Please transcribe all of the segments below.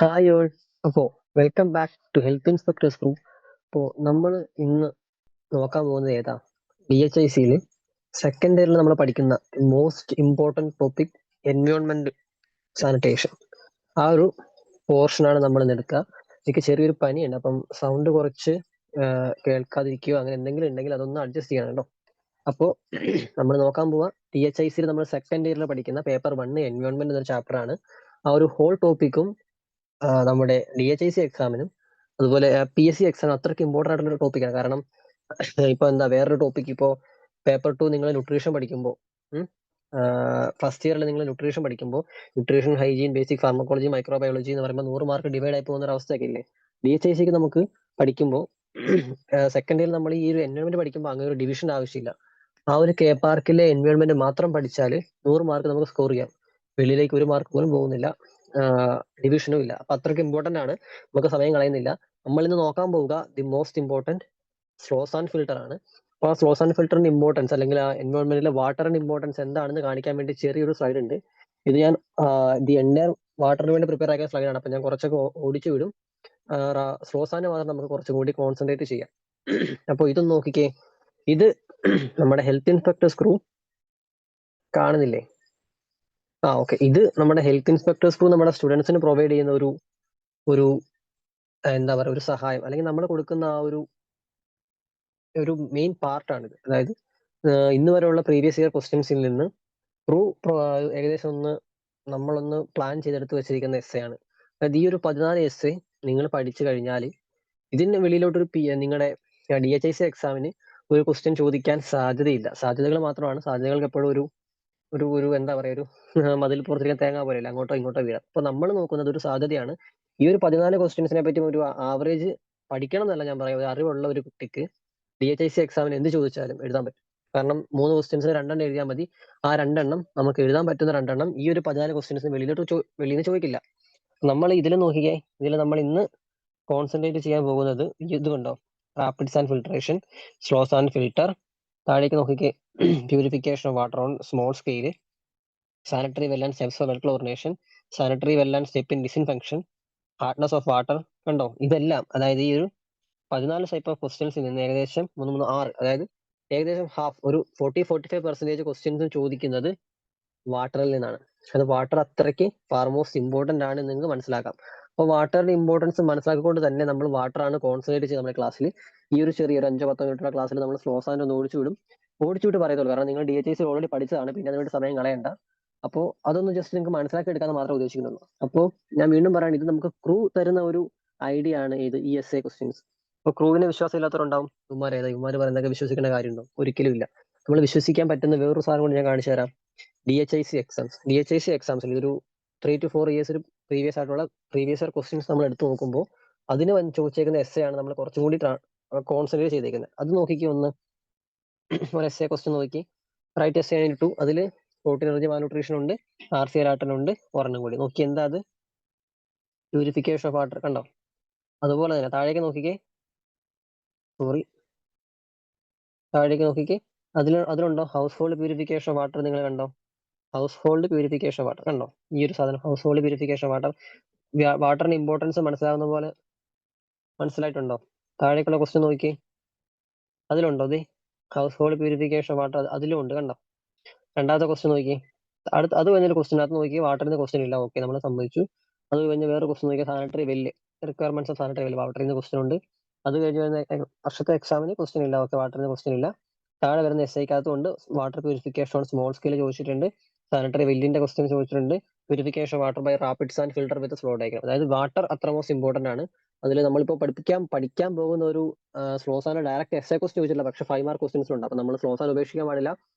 Hi all. അപ്പോൾ welcome back to health inspectors group. അപ്പോൾ നമ്മൾ ഇന്ന് നോക്കാൻ പോകുന്നത് ഏതാ? DHIC-യിൽ സെക്കൻഡ് ഇയറിൽ നമ്മൾ പഠിക്കുന്ന most important topic environment sanitation. ആ ഒരു പോർഷനാണ് നമ്മൾ ഇന്ന് എടുക്കുക. എനിക്ക് ചെറിയൊരു പനിയുണ്ട്, അപ്പം സൗണ്ട് കുറച്ച് കേൾക്കാതിരിക്കുകയോ അങ്ങനെ എന്തെങ്കിലും ഉണ്ടെങ്കിൽ അതൊന്ന് അഡ്ജസ്റ്റ് ചെയ്യണം കേട്ടോ. അപ്പോൾ നമ്മൾ നോക്കാൻ പോവുക DHIC-യിൽ നമ്മൾ സെക്കൻഡ് ഇയറിൽ പഠിക്കുന്ന പേപ്പർ 1 എൻവയോൺമെന്റ് എന്നൊരു ചാപ്റ്ററാണ്. ആ ഒരു ഹോൾ ടോപ്പിക്കും നമ്മുടെ DHIC എക്സാമിനും അതുപോലെ PSC എക്സാം അത്രയ്ക്ക് ഇമ്പോർട്ടൻ്റ് ആയിട്ടുള്ള ഒരു ടോപ്പിക്കാണ്. കാരണം ഇപ്പൊ എന്താ വേറൊരു ടോപ്പിക്, ഇപ്പോൾ പേപ്പർ 2 നിങ്ങൾ ന്യൂട്രീഷൻ പഠിക്കുമ്പോൾ ഫസ്റ്റ് ഇയറിൽ നിങ്ങൾ ന്യൂട്രീഷൻ പഠിക്കുമ്പോൾ nutrition, hygiene, basic pharmacology, microbiology എന്ന് പറയുമ്പോൾ 100 മാർക്ക് ഡിവൈഡ് ആയി പോകുന്ന ഒരു അവസ്ഥയൊക്കെ ഇല്ലേ? DHIC-ക്ക് നമുക്ക് പഠിക്കുമ്പോൾ സെക്കൻഡ് ഇയറിൽ നമ്മൾ ഈ ഒരു എൻവയോൺമെന്റ് പഠിക്കുമ്പോൾ അങ്ങനെ ഒരു ഡിവിഷൻ ആവശ്യമില്ല. ആ ഒരു കെ പാർക്കിലെ എൻവയോൺമെന്റ് മാത്രം പഠിച്ചാൽ 100 മാർക്ക് നമുക്ക് സ്കോർ ചെയ്യാം. വെളിയിലേക്ക് ഒരു മാർക്ക് പോലും പോകുന്നില്ല, ഡിവിഷനും ഇല്ല. അപ്പൊ അത്രയ്ക്ക് ഇമ്പോർട്ടന്റ് ആണ്. നമുക്ക് സമയം കളയുന്നില്ല. നമ്മൾ ഇന്ന് നോക്കാൻ പോവുക the most important slows sand filter ആണ്. അപ്പോൾ ആ സ്ലോസ് ആൻഡ് ഫിൽട്ടറിന്റെ ഇമ്പോർട്ടൻസ് അല്ലെങ്കിൽ ആ എൻവയോൺമെന്റിലെ വാട്ടറിന്റെ ഇമ്പോർട്ടൻസ് എന്താണെന്ന് കാണിക്കാൻ വേണ്ടി ചെറിയൊരു സ്ലൈഡ് ഉണ്ട്. ഇത് ഞാൻ ദി എൻഡയർ വാട്ടറിന് വേണ്ടി പ്രിപ്പയർ ആക്കിയ സ്ലൈഡാണ്. അപ്പൊ ഞാൻ കുറച്ചൊക്കെ ഓടിച്ചു വിടും. സ്ലോസ് ആൻഡ് മാത്രം നമുക്ക് കുറച്ചും കൂടി കോൺസെൻട്രേറ്റ് ചെയ്യാം. അപ്പോൾ ഇതൊന്ന് നോക്കിക്കേ. ഇത് നമ്മുടെ ഹെൽത്ത് ഇൻസ്പെക്ടേഴ്സ് ക്രൂ കാണുന്നില്ലേ? ഓക്കെ. ഇത് നമ്മുടെ ഹെൽത്ത് ഇൻസ്പെക്ടേഴ്സ് ക്രൂ നമ്മുടെ സ്റ്റുഡൻസിന് പ്രൊവൈഡ് ചെയ്യുന്ന ഒരു ഒരു എന്താ പറയുക, ഒരു സഹായം അല്ലെങ്കിൽ നമ്മൾ കൊടുക്കുന്ന ആ ഒരു മെയിൻ പാർട്ടാണിത്. അതായത് ഇന്ന് വരെയുള്ള പ്രീവിയസ് ഇയർ ക്വസ്റ്റ്യൻസിൽ നിന്ന് ഏകദേശം നമ്മളൊന്ന് പ്ലാൻ ചെയ്തെടുത്ത് വെച്ചിരിക്കുന്ന എസ് ആണ്. അതായത് ഈ ഒരു 14 എസ് നിങ്ങൾ പഠിച്ചു കഴിഞ്ഞാൽ ഇതിന് വെളിയിലോട്ടൊരു നിങ്ങളുടെ DHIC എക്സാമിന് ഒരു ക്വസ്റ്റ്യൻ ചോദിക്കാൻ സാധ്യതയില്ല. സാധ്യതകൾ മാത്രമാണ്. സാധ്യതകൾക്ക് എപ്പോഴും ഒരു ഒരു ഒരു എന്താ പറയാ, ഒരു മതിൽ പുറത്തിരിക്കുന്ന തേങ്ങ പോലെയല്ല, അങ്ങോട്ടോ ഇങ്ങോട്ടോ വീഴാം. അപ്പൊ നമ്മൾ നോക്കുന്നത് ഒരു സാധ്യതയാണ്. ഈ ഒരു 14 ക്വസ്റ്റ്യൻസിനെ പറ്റി ഒരു ആവറേജ് പഠിക്കണം എന്നല്ല ഞാൻ പറയാം, ഒരു അറിവുള്ള ഒരു കുട്ടിക്ക് DHIC എക്സാമിന് എന്ത് ചോദിച്ചാലും എഴുതാൻ പറ്റും. കാരണം 3 ക്വസ്റ്റ്യൻസിന് 2 എണ്ണം എഴുതിയാൽ മതി. ആ 2 എണ്ണം നമുക്ക് എഴുതാൻ പറ്റുന്ന 2 എണ്ണം ഈ ഒരു 14 ക്വസ്റ്റ്യൻസിന് വെളിയിൽ നിന്ന് ചോദിക്കില്ല. നമ്മൾ ഇതിൽ നോക്കിക്കേ. ഇതിൽ നമ്മൾ ഇന്ന് കോൺസെൻട്രേറ്റ് ചെയ്യാൻ പോകുന്നത് ഇത് കണ്ടോ, rapids and filtration, slows sand filter. താഴേക്ക് നോക്കിക്കേ, purification of water on small scale, sanitary well and steps four well chlorination, sanitary well and step in disinfection, hardness of water. കണ്ടോ, ഇതെല്ലാം അതായത് ഈ ഒരു 14 ടൈപ്പ് ഓഫ് ക്വസ്റ്റ്യൻസിൽ നിന്ന് ഏകദേശം 6, അതായത് ഏകദേശം ഹാഫ്, ഒരു 40-45% ക്വസ്റ്റ്യൻസ് ചോദിക്കുന്നത് വാട്ടറിൽ നിന്നാണ്. അത് വാട്ടർ അത്രയ്ക്ക് ഫാർ മോസ്റ്റ് ഇമ്പോർട്ടന്റ് ആണ് എന്ന് നിങ്ങൾക്ക് മനസ്സിലാക്കാം. അപ്പോൾ വാട്ടറിന്റെ ഇമ്പോർട്ടൻസ് മനസ്സിലാക്കിക്കൊണ്ട് തന്നെ നമ്മൾ വാട്ടർ ആണ് കോൺസെൻട്രേറ്റ് ചെയ്യുന്നത് നമ്മുടെ ക്ലാസ്സിൽ. ഈ ഒരു ചെറിയൊരു 5-10 മിനിറ്റുള്ള ക്ലാസ്സിൽ നമ്മൾ സ്ലോസ് ആൻഡ് ഒന്ന് ഓടിച്ചു വിട്ട് പറയത്തുള്ളൂ. കാരണം നിങ്ങൾ DHIC ഓൾറെഡി പഠിച്ചതാണ്, പിന്നെ അതിനുവേണ്ടി സമയം കളയണ്ട. അപ്പോൾ അതൊന്ന് ജസ്റ്റ് നിങ്ങൾക്ക് മനസ്സിലാക്കി എടുക്കാൻ മാത്രമേ ഉദ്ദേശിക്കുന്നുള്ളൂ. അപ്പോൾ ഞാൻ വീണ്ടും പറയാണ്, ഇത് നമുക്ക് ക്രൂ തരുന്ന ഒരു ഐഡിയ ആണ് ഇത്, ഈ SA ക്വസ്റ്റ്യൻസ്. അപ്പോൾ ക്രൂവിന് വിശ്വാസം ഇല്ലാത്തവരുണ്ടാവും. ഇവന്മാർ പറയുന്നതൊക്കെ വിശ്വസിക്കേണ്ട കാര്യമുണ്ടോ? ഒരിക്കലും ഇല്ല. നമ്മൾ വിശ്വസിക്കാൻ പറ്റുന്ന വേറൊരു സാധനം കൊണ്ട് ഞാൻ കാണിച്ചു തരാം. DHIC എക്സാംസിൽ ഇതൊരു 3 to 4 ഇയേഴ്സ് പ്രീവിയസ് ആയിട്ടുള്ള പ്രീവിയസ് ഇയർ ക്വസ്റ്റ്യൻസ് നമ്മൾ എടുത്തു നോക്കുമ്പോൾ അതിന് ചോദിച്ചേക്കുന്ന SA ആണ് നമ്മൾ കുറച്ചും കൂടി കോൺസെൻട്രേറ്റ് ചെയ്തേക്കുന്നത്. അത് നോക്കിക്കേ. ഒരു SA ക്വസ്റ്റ്യൻ നോക്കി, റൈറ്റ് SA ഇട്ടു. അതിൽ പ്രോട്ടീൻ എനർജി മാൽന്യൂട്രീഷൻ ഉണ്ട്, RC ലാട്ടൻ ഉണ്ട്, ഒരെണ്ണം കൂടി നോക്കി. എന്താ അത്? Purification of water. കണ്ടോ? അതുപോലെ തന്നെ താഴേക്ക് നോക്കിക്കേ. താഴേക്ക് നോക്കിക്കേ. അതിലുണ്ടോ household purification of water? നിങ്ങൾ കണ്ടോ? ഹൗസ് ഹോൾഡ് പ്യൂരിഫിക്കേഷൻ വാട്ടർ കണ്ടോ? ഈ ഒരു സാധനം, ഹൗസ് ഹോൾഡ് പ്യൂരിഫിക്കേഷൻ വാട്ടർ. വാട്ടറിന്റെ ഇമ്പോർട്ടൻസ് മനസ്സിലാവുന്ന പോലെ മനസ്സിലായിട്ടുണ്ടോ? താഴേക്കുള്ള ക്വസ്റ്റ്യൻ നോക്കി, അതിലുണ്ടോ ഇത്? ഹൗസ് ഹോൾഡ് പ്യൂരിഫിക്കേഷൻ വാട്ടർ അതിലും ഉണ്ട്. കണ്ടോ? രണ്ടാമത്തെ ക്വസ്റ്റ്യൻ നോക്കി. അത് കഴിഞ്ഞൊരു ക്വസ്റ്റിനകത്ത് നോക്കി വാട്ടറിന്റെ ക്വസ്റ്റ്യൻ ഇല്ല. ഓക്കെ, നമ്മൾ സമ്മതിച്ചു. അത് കഴിഞ്ഞ് വേറെ ക്വസ്റ്റ്യൻ നോക്കിയാൽ sanitary well, requirements of sanitary well, വാട്ടറിന്റെ ക്വസ്റ്റ്യൻ ഉണ്ട്. അത് കഴിഞ്ഞ് വരുന്ന വർഷത്തെ എക്സാമിന് ക്വസ്റ്റ്യൻ ഇല്ല. ഓക്കെ, വാട്ടറിന്റെ ക്വസ്റ്റ്യൻ ഇല്ല. താഴെ വരുന്ന SIക്കകത്തും ഉണ്ട്. Water purification on small scale ചോദിച്ചിട്ടുണ്ട്. സാനിറ്ററി വെല്ലിന്റെ ക്വസ്റ്റ്യൻ ചോദിച്ചിട്ടുണ്ട്. Purification water by rapids and filter with flow diagram. അതായത് വാട്ടർ അത്ര മോസ്റ്റ് ഇമ്പോർട്ടന്റ് ആണ്. അതിൽ നമ്മളിപ്പോൾ പഠിക്കാൻ പോകുന്ന ഒരു slows and direct SA question ചോദിച്ചില്ല, പക്ഷേ 5 മാർക്ക് ക്വസ്റ്റ്യൻസ് ഉണ്ട്. അപ്പൊ നമ്മൾ സ്ലോസ് ആൻഡ് ഉപേക്ഷിക്കാൻ പാടില്ല.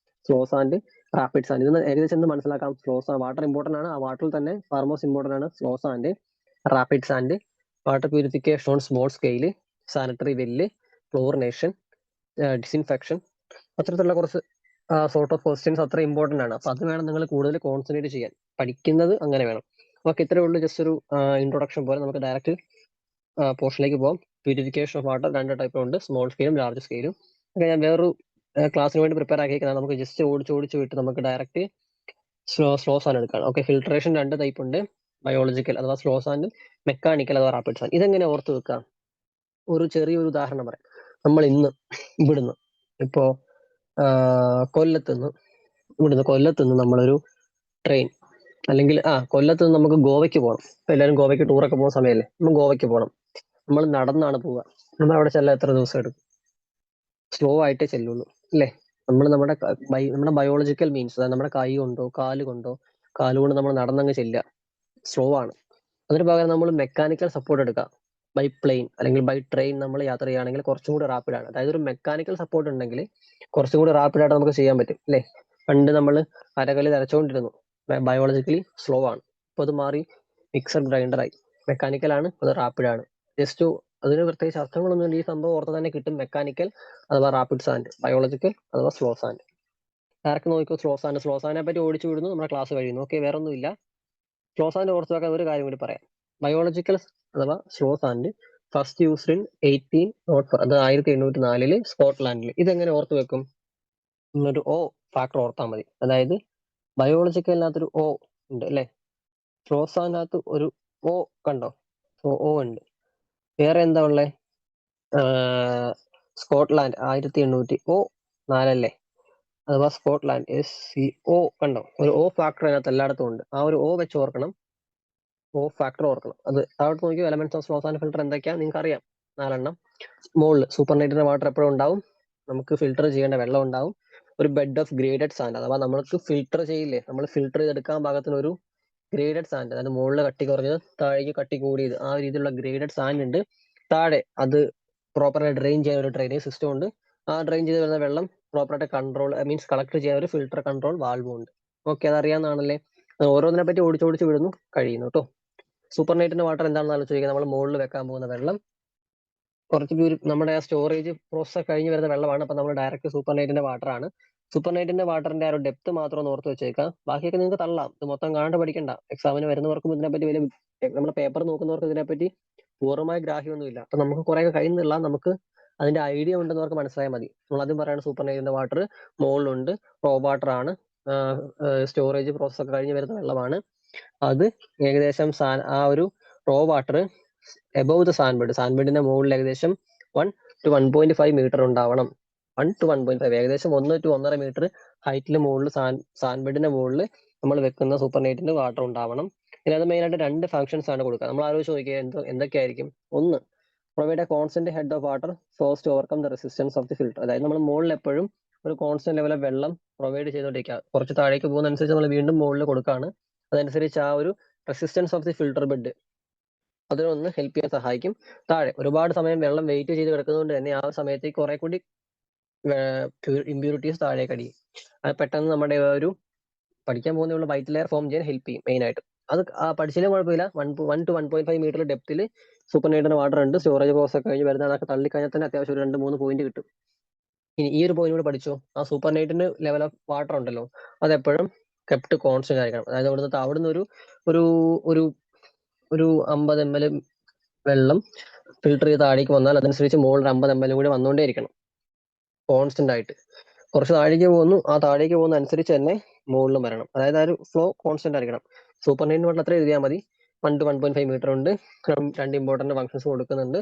സ്ലോസ് ആൻഡ് റാപ്പിഡ്സ് ആൻഡ് ഇതിന് ഏകദേശം എന്ത് മനസ്സിലാക്കാം? സ്ലോസ് വാട്ടർ ഇമ്പോർട്ടന്റ് ആണ്. ആ വാട്ടറിൽ തന്നെ ഫാർ മോസ്റ്റ് ഇമ്പോർട്ടന്റ് ആണ് slows and rapids and water purification on small scale, sanitary well, chlorination, disinfection. അത്തരത്തിലുള്ള കുറച്ച് സോർട്ട് ഓഫ് ക്വസ്റ്റ്യൻസ് അത്ര ഇമ്പോർട്ടന്റ് ആണ്. അപ്പൊ അത് വേണം നിങ്ങൾ കൂടുതൽ കോൺസെൻട്രേറ്റ് ചെയ്യാൻ. പഠിക്കുന്നത് അങ്ങനെ വേണം. ഓക്കെ, ഇത്രയേ ഉള്ളൂ. ജസ്റ്റ് ഒരു ഇൻട്രൊഡക്ഷൻ പോലെ. നമുക്ക് ഡയറക്റ്റ് പോർഷനിലേക്ക് പോകാം. പ്യൂരിഫിക്കേഷൻ ഓഫ് വാട്ടർ 2 ടൈപ്പ് ഉണ്ട്, സ്മോൾ സ്കെയിലും ലാർജ് സ്കെയിലും. ഒക്കെ ഞാൻ വേറൊരു ക്ലാസ്സിന് വേണ്ടി പ്രിപ്പയർ ആക്കിയിരിക്കുന്നത്. നമുക്ക് ജസ്റ്റ് ഓടിച്ചു വിട്ട് നമുക്ക് ഡയറക്റ്റ് സ്ലോസ് ആണ് എടുക്കാം. ഓക്കെ, ഫിൽട്രേഷൻ 2 ടൈപ്പ് ഉണ്ട്. ബയോളജിക്കൽ അഥവാ സ്ലോ സാൻഡ്, മെക്കാനിക്കൽ അഥവാ റാപ്പിഡ് സാൻഡ്. ഇതെങ്ങനെ ഓർത്ത് വെക്കുക? ഒരു ചെറിയൊരു ഉദാഹരണം പറയാം. നമ്മൾ ഇന്ന് ഇവിടുന്ന് ഇപ്പോ കൊല്ലത്തുനിന്ന് നമ്മളൊരു ട്രെയിൻ, അല്ലെങ്കിൽ കൊല്ലത്ത് നിന്ന് നമുക്ക് ഗോവയ്ക്ക് പോകണം. ഇപ്പൊ എല്ലാവരും ഗോവയ്ക്ക് ടൂറൊക്കെ പോകുന്ന സമയമല്ലേ, നമ്മൾ ഗോവയ്ക്ക് പോകണം. നമ്മൾ നടന്നാണ് പോവുക. നമ്മൾ അവിടെ ചെല്ലാൻ എത്ര ദിവസം എടുക്കും? സ്ലോ ആയിട്ടേ ചെല്ലുള്ളൂ അല്ലേ? നമ്മുടെ ബയോളജിക്കൽ മീൻസ്, അതായത് നമ്മുടെ കൈ കൊണ്ടോ കാലുകൊണ്ട് നമ്മൾ നടന്നങ്ങ് ചെല്ലുക, സ്ലോ ആണ്. അതിന് പകരം നമ്മൾ മെക്കാനിക്കൽ സപ്പോർട്ട് എടുക്കുക. ബൈ പ്ലെയിൻ അല്ലെങ്കിൽ ബൈ ട്രെയിൻ നമ്മൾ യാത്ര ചെയ്യുകയാണെങ്കിൽ കുറച്ചും കൂടി റാപ്പിഡ് ആണ്. അതായത് ഒരു മെക്കാനിക്കൽ സപ്പോർട്ട് ഉണ്ടെങ്കിൽ കുറച്ചും കൂടി റാപ്പിഡ് ആയിട്ട് നമുക്ക് ചെയ്യാൻ പറ്റും അല്ലേ? പണ്ട് നമ്മൾ അരകല്ലിൽ അരച്ചുകൊണ്ടിരുന്നു, ബയോളജിക്കലി സ്ലോ ആണ്. ഇപ്പൊ അത് മാറി മിക്സർ ഗ്രൈൻഡറായി, മെക്കാനിക്കൽ ആണ്, അത് റാപ്പിഡ് ആണ്. ജസ്റ്റ് അതിന് പ്രത്യേകിച്ച് അർത്ഥങ്ങളൊന്നും ഈ സംഭവം ഓർത്ത് തന്നെ കിട്ടും. മെക്കാനിക്കൽ അഥവാ റാപ്പിഡ് സാൻഡ്, ബയോളജിക്കൽ അഥവാ സ്ലോ സാൻഡ്. ഡയറക്റ്റ് നോക്കിക്കോ, സ്ലോ സാൻഡിനെ പറ്റി ഓടിച്ചു വിടുന്നു, നമ്മുടെ ക്ലാസ് കഴിയുന്നു. ഓക്കെ, വേറെ ഒന്നുമില്ല. സ്ലോ സാൻഡ് ഓർത്ത് വെക്കാൻ ഒരു കാര്യം കൂടി പറയാം. ബയോളജിക്കൽ അഥവാ slow sand first used in 1804, അത് 1804 സ്കോട്ട്ലാൻഡിൽ. ഇതെങ്ങനെ ഓർത്ത് വെക്കും? ഒരു ഓ ഫാക്ടർ ഓർത്താൽ മതി. അതായത് ബയോളജിക്കലിനകത്തൊരു ഓ ഉണ്ട് അല്ലെ, സ്ലോ സാൻഡിനകത്ത് ഒരു ഓ കണ്ടോ, ഓ ഉണ്ട്. വേറെ എന്താ ഉള്ളേ? സ്കോട്ട്ലാൻഡ് 1804 അഥവാ സ്കോട്ട്ലാൻഡ് SCO കണ്ടോ, ഒരു ഓ ഫാക്ടർ അതിനകത്ത് എല്ലായിടത്തും ഉണ്ട്. ആ ഒരു ഓ വെച്ച് ഓർക്കണം, ഓ ഫാക്ടർ ഓർക്കണം. അത് താഴോട്ട് നോക്കിയോ, elements of slow sand filter എന്തൊക്കെയാ നിങ്ങൾക്ക് അറിയാം, 4 മുകളിൽ സൂപ്പർനൈറ്റിന്റെ വാട്ടർ എപ്പോഴും ഉണ്ടാവും, നമുക്ക് ഫിൽട്ടർ ചെയ്യേണ്ട വെള്ളം ഉണ്ടാവും, ഒരു ബെഡ് ഓഫ് ഗ്രേഡഡ് സാൻഡ് അഥവാ നമ്മൾക്ക് ഫിൽട്ടർ ചെയ്യില്ലേ, നമ്മൾ ഫിൽട്ടർ ചെയ്തെടുക്കാൻ പാകത്തിന് ഒരു ഗ്രേഡഡ് സാൻഡ്, അതായത് മുകളിൽ കട്ടി കുറഞ്ഞത് താഴേക്ക് കട്ടി കൂടിയത്, ആ രീതിയിലുള്ള ഗ്രേഡഡ് സാൻഡ് ഉണ്ട്. താഴെ അത് പ്രോപ്പറായിട്ട് ഡ്രെയിൻ ചെയ്യാൻ ഒരു ഡ്രെയിനേജ് സിസ്റ്റം ഉണ്ട്. ആ ഡ്രെയിൻ ചെയ്ത് വരുന്ന വെള്ളം പ്രോപ്പറായിട്ട് മീൻസ് കളക്ട് ചെയ്യാൻ ഒരു ഫിൽട്ടർ കൺട്രോൾ വാൽവും ഉണ്ട്. ഓക്കെ, അതറിയാവുന്നതാണല്ലേ? ഓരോന്നിനെ പറ്റി ഓടിച്ചോടിച്ച് വിടുന്നു, കഴിയുന്നു കേട്ടോ. സൂപ്പർനൈറ്റിന്റെ വാട്ടർ എന്താണെന്ന് ആലോചിക്കുക. നമ്മൾ മുകളിൽ വെക്കാൻ പോകുന്ന വെള്ളം കുറച്ച് നമ്മുടെ സ്റ്റോറേജ് പ്രോസസ് കഴിഞ്ഞ് വരുന്ന വെള്ളമാണ്. അപ്പൊ നമ്മൾ ഡയറക്റ്റ് സൂപ്പർനൈറ്റിന്റെ വാട്ടർ ആണ്. സൂപ്പർനൈറ്റിന്റെ വാട്ടറിന്റെ ആ ഒരു ഡെപ്ത് മാത്രം ഒന്ന് ഓർത്ത് വെച്ചേക്കാം. ബാക്കിയൊക്കെ നിങ്ങൾക്ക് തള്ളാം, ഇത് മൊത്തം കാണാണ്ട് പഠിക്കണ്ട. എക്സാമിന് വരുന്നവർക്കും ഇതിനെപ്പറ്റി വലിയ, നമ്മുടെ പേപ്പർ നോക്കുന്നവർക്ക് ഇതിനെപ്പറ്റി പൂർണ്ണമായ ഗ്രാഹ്യമൊന്നുമില്ല. അപ്പൊ നമുക്ക് കുറെ കഴിയുന്നില്ല, നമുക്ക് അതിന്റെ ഐഡിയ ഉണ്ടെന്നവർക്ക് മനസ്സിലായാൽ മതി. നമ്മൾ ആദ്യം പറയുന്നത് സൂപ്പർനൈറ്റിന്റെ വാട്ടർ മുകളിലുണ്ട്, റോ വാട്ടർ ആണ്, സ്റ്റോറേജ് പ്രോസസ് ഒക്കെ കഴിഞ്ഞ് വരുന്ന വെള്ളമാണ്. അത് ഏകദേശം ആ ഒരു raw water above the sand ബെഡിന്റെ മുകളിൽ ഏകദേശം 1 to 1.5 മീറ്റർ ഉണ്ടാവണം. 1 to 1.5, ഏകദേശം 1 to 1.5 മീറ്റർ ഹൈറ്റിൽ മുകളിൽ സാൻഡ് ബെഡിന്റെ മുകളിൽ നമ്മൾ വെക്കുന്ന സൂപ്പർനൈറ്റിന്റെ വാട്ടർ ഉണ്ടാവണം. ഇതിനകത്ത് മെയിൻ ആയിട്ട് 2 ഫംഗ്ഷൻസ് ആണ് കൊടുക്കുക. നമ്മൾ ആലോചിച്ച് നോക്കിയാൽ എന്തൊക്കെയായിരിക്കും? ഒന്ന്, provide a constant head of water സോസ് to overcome the resistance of the filter. അതായത് നമ്മൾ മുകളിൽ എപ്പോഴും ഒരു കോൺസ്റ്റന്റ് ലെവൽ ഓഫ് വെള്ളം പ്രൊവൈഡ് ചെയ്തുകൊണ്ടിരിക്കുക. കുറച്ച് താഴേക്ക് പോകുന്നതനുസരിച്ച് നമ്മൾ വീണ്ടും മുകളിൽ കൊടുക്കുകയാണ്. അതനുസരിച്ച് ആ ഒരു resistance of the filter bed അതിനൊന്ന് ഹെൽപ്പ് ചെയ്യാൻ സഹായിക്കും. താഴെ ഒരുപാട് സമയം വെള്ളം വെയിറ്റ് ചെയ്ത് കിടക്കുന്നതുകൊണ്ട് തന്നെ ആ സമയത്തേക്ക് കുറെ കൂടി ഇമ്പ്യൂരിറ്റീസ് താഴേക്ക് അടിയും. അത് പെട്ടെന്ന് നമ്മുടെ ഒരു പഠിക്കാൻ പോകുന്ന വൈറ്റ് ലെയർ ഫോം ചെയ്യാൻ ഹെൽപ്പ് ചെയ്യും മെയിൻ ആയിട്ട്. അത് പഠിച്ചാലും കുഴപ്പമില്ല. 1 to 1.5 മീറ്റർ ഡെപ്തിൽ സൂപ്പർനൈറ്റിന്റെ വാട്ടർ ഉണ്ട്. സ്റ്റോറേജ് പ്രോസസ് കഴിഞ്ഞ് വരുന്ന അതൊക്കെ തള്ളിക്കഴിഞ്ഞാൽ തന്നെ അത്യാവശ്യം ഒരു 2-3 പോയിന്റ് കിട്ടും. ഇനി ഈ ഒരു പോയിന്റ് കൂടെ പഠിച്ചോ, ആ സൂപ്പർനൈറ്റിന്റെ ലെവൽ ഓഫ് വാട്ടർ ഉണ്ടല്ലോ, അതെപ്പോഴും കെപ്റ്റ് കോൺസ്റ്റന്റ് ആയിരിക്കണം. അതായത് അവിടുന്ന് ഒരു ഒരു ഒരു 50 ml വെള്ളം ഫിൽട്ടർ ചെയ്ത് താഴേക്ക് വന്നാൽ അതനുസരിച്ച് മുകളിൽ 50 ml കൂടി വന്നുകൊണ്ടേയിരിക്കണം കോൺസ്റ്റന്റ് ആയിട്ട്. കുറച്ച് താഴേക്ക് പോകുന്നു, ആ താഴേക്ക് പോകുന്ന അനുസരിച്ച് തന്നെ മുകളിലും വരണം. അതായത് ആ ഒരു ഫ്ലോ കോൺസ്റ്റന്റ് ആയിരിക്കണം. സൂപ്പർനൈറ്റിന് വേണ്ടി അത്ര എഴുതിയാൽ മതി. 1 to 1.5 മീറ്റർ ഉണ്ട്, 2 ഇമ്പോർട്ടന്റ് ഫംഗ്ഷൻസ് കൊടുക്കുന്നുണ്ട്.